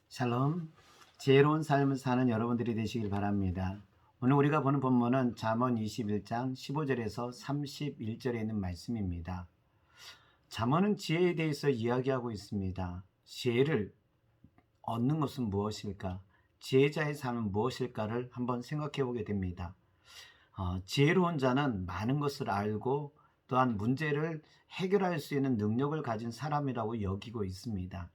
샬롬, 지혜로운 삶을 사는 여러분들이 되시길 바랍니다. 오늘 우리가 보는 본문은 잠언 21장 15절에서 31절에 있는 말씀입니다. 잠언은 지혜에 대해서 이야기하고 있습니다. 지혜를 얻는 것은 무엇일까? 지혜자의 삶은 무엇일까를 한번 생각해 보게 됩니다. 지혜로운 자는 많은 것을 알고 또한 문제를 해결할 수 있는 능력을 가진 사람이라고 여기고 있습니다.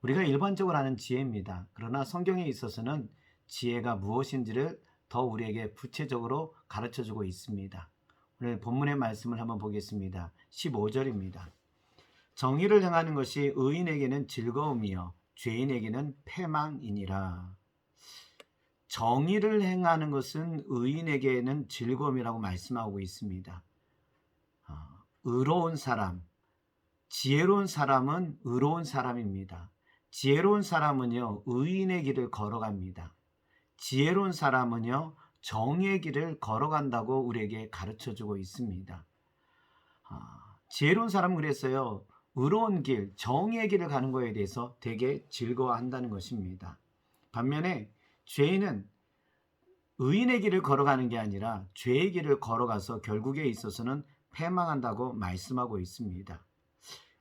우리가 일반적으로 아는 지혜입니다. 그러나 성경에 있어서는 지혜가 무엇인지를 더 우리에게 구체적으로 가르쳐주고 있습니다. 오늘 본문의 말씀을 한번 보겠습니다. 15절입니다. 정의를 행하는 것이 의인에게는 즐거움이요 죄인에게는 패망이니라. 정의를 행하는 것은 의인에게는 즐거움이라고 말씀하고 있습니다. 의로운 사람, 지혜로운 사람은 의로운 사람입니다. 지혜로운 사람은요, 의인의 길을 걸어갑니다. 지혜로운 사람은요, 정의의 길을 걸어간다고 우리에게 가르쳐주고 있습니다. 지혜로운 사람은 그래서요, 의로운 길, 정의의 길을 가는 것에 대해서 되게 즐거워한다는 것입니다. 반면에 죄인은 의인의 길을 걸어가는 게 아니라 죄의 길을 걸어가서 결국에 있어서는 패망한다고 말씀하고 있습니다.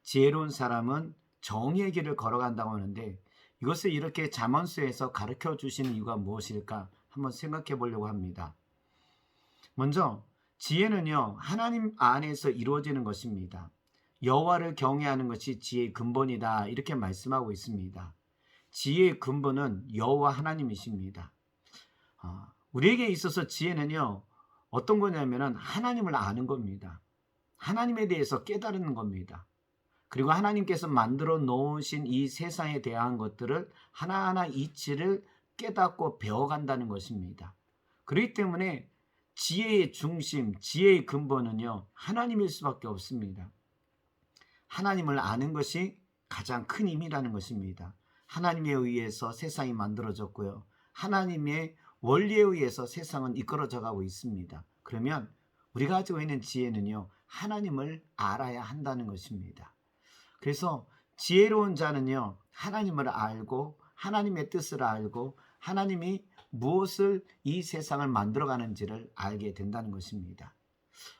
지혜로운 사람은 정의의 길을 걸어간다고 하는데 이것을 이렇게 잠언서에서 가르쳐 주시는 이유가 무엇일까 한번 생각해 보려고 합니다. 먼저 지혜는요, 하나님 안에서 이루어지는 것입니다. 여호와를 경외하는 것이 지혜의 근본이다 이렇게 말씀하고 있습니다. 지혜의 근본은 여호와 하나님이십니다. 우리에게 있어서 지혜는요, 어떤 거냐면은 하나님을 아는 겁니다. 하나님에 대해서 깨달는 겁니다. 그리고 하나님께서 만들어 놓으신 이 세상에 대한 것들을 하나하나 이치를 깨닫고 배워간다는 것입니다. 그렇기 때문에 지혜의 중심, 지혜의 근본은요, 하나님일 수밖에 없습니다. 하나님을 아는 것이 가장 큰 힘이라는 것입니다. 하나님에 의해서 세상이 만들어졌고요. 하나님의 원리에 의해서 세상은 이끌어져 가고 있습니다. 그러면 우리가 가지고 있는 지혜는요, 하나님을 알아야 한다는 것입니다. 그래서 지혜로운 자는요, 하나님을 알고 하나님의 뜻을 알고 하나님이 무엇을 이 세상을 만들어가는지를 알게 된다는 것입니다.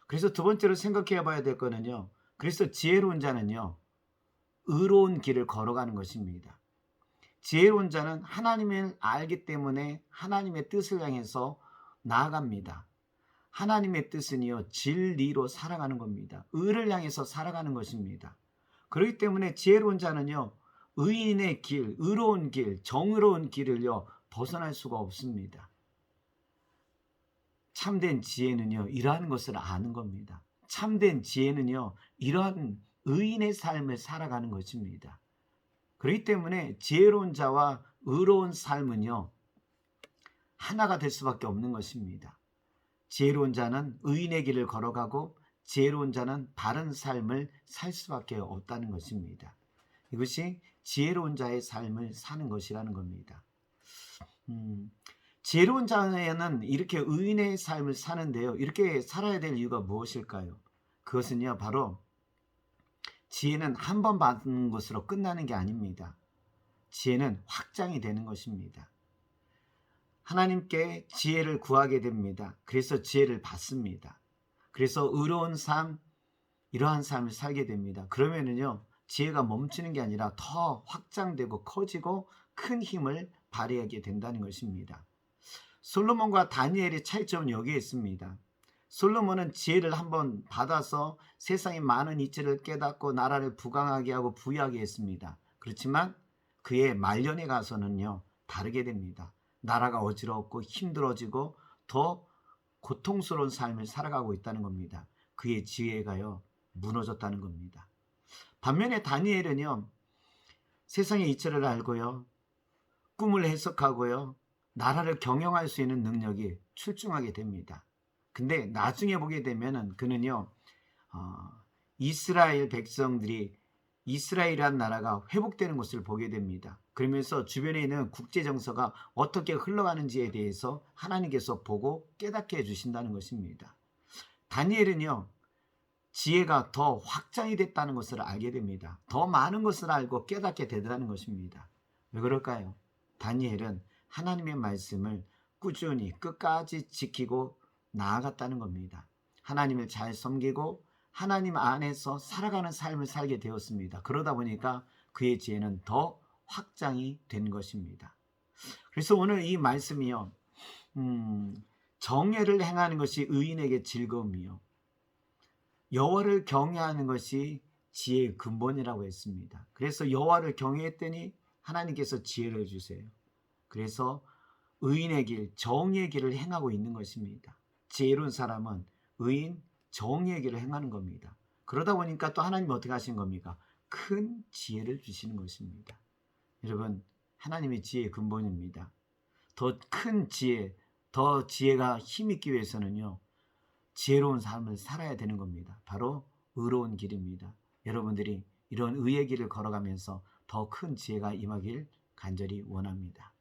그래서 두 번째로 생각해 봐야 될 거는요, 그래서 지혜로운 자는요, 의로운 길을 걸어가는 것입니다. 지혜로운 자는 하나님을 알기 때문에 하나님의 뜻을 향해서 나아갑니다. 하나님의 뜻은요, 진리로 살아가는 겁니다. 의를 향해서 살아가는 것입니다. 그렇기 때문에 지혜로운 자는요, 의인의 길, 의로운 길, 정의로운 길을요, 벗어날 수가 없습니다. 참된 지혜는요, 이러한 것을 아는 겁니다. 참된 지혜는요, 이러한 의인의 삶을 살아가는 것입니다. 그렇기 때문에 지혜로운 자와 의로운 삶은요, 하나가 될 수밖에 없는 것입니다. 지혜로운 자는 의인의 길을 걸어가고 지혜로운 자는 바른 삶을 살 수밖에 없다는 것입니다. 이것이 지혜로운 자의 삶을 사는 것이라는 겁니다. 지혜로운 자는 이렇게 의인의 삶을 사는데요. 이렇게 살아야 될 이유가 무엇일까요? 그것은요, 바로 지혜는 한 번 받는 것으로 끝나는 게 아닙니다. 지혜는 확장이 되는 것입니다. 하나님께 지혜를 구하게 됩니다. 그래서 지혜를 받습니다. 그래서 의로운 삶, 이러한 삶을 살게 됩니다. 그러면은요, 지혜가 멈추는 게 아니라 더 확장되고 커지고 큰 힘을 발휘하게 된다는 것입니다. 솔로몬과 다니엘의 차이점은 여기에 있습니다. 솔로몬은 지혜를 한번 받아서 세상의 많은 이치를 깨닫고 나라를 부강하게 하고 부유하게 했습니다. 그렇지만 그의 말년에 가서는요, 다르게 됩니다. 나라가 어지럽고 힘들어지고 더 고통스러운 삶을 살아가고 있다는 겁니다. 그의 지혜가요, 무너졌다는 겁니다. 반면에 다니엘은요, 세상의 이치를 알고요, 꿈을 해석하고요, 나라를 경영할 수 있는 능력이 출중하게 됩니다. 근데 나중에 보게 되면은 그는요, 이스라엘 백성들이 이스라엘이라는 나라가 회복되는 것을 보게 됩니다. 그러면서 주변에 있는 국제 정서가 어떻게 흘러가는지에 대해서 하나님께서 보고 깨닫게 해주신다는 것입니다. 다니엘은요, 지혜가 더 확장이 됐다는 것을 알게 됩니다. 더 많은 것을 알고 깨닫게 되더라는 것입니다. 왜 그럴까요? 다니엘은 하나님의 말씀을 꾸준히 끝까지 지키고 나아갔다는 겁니다. 하나님을 잘 섬기고 하나님 안에서 살아가는 삶을 살게 되었습니다. 그러다 보니까 그의 지혜는 더 확장이 된 것입니다. 그래서 오늘 이 말씀이요, 정의를 행하는 것이 의인에게 즐거움이요, 여호와를 경외하는 것이 지혜의 근본이라고 했습니다. 그래서 여호와를 경외했더니 하나님께서 지혜를 주세요. 그래서 의인의 길, 정의의 길을 행하고 있는 것입니다. 지혜로운 사람은 의인, 정의의 길을 행하는 겁니다. 그러다 보니까 또 하나님이 어떻게 하신 겁니까? 큰 지혜를 주시는 것입니다. 여러분, 하나님의 지혜의 근본입니다. 더 큰 지혜, 더 지혜가 힘있기 위해서는요, 지혜로운 삶을 살아야 되는 겁니다. 바로 의로운 길입니다. 여러분들이 이런 의의 길을 걸어가면서 더 큰 지혜가 임하길 간절히 원합니다.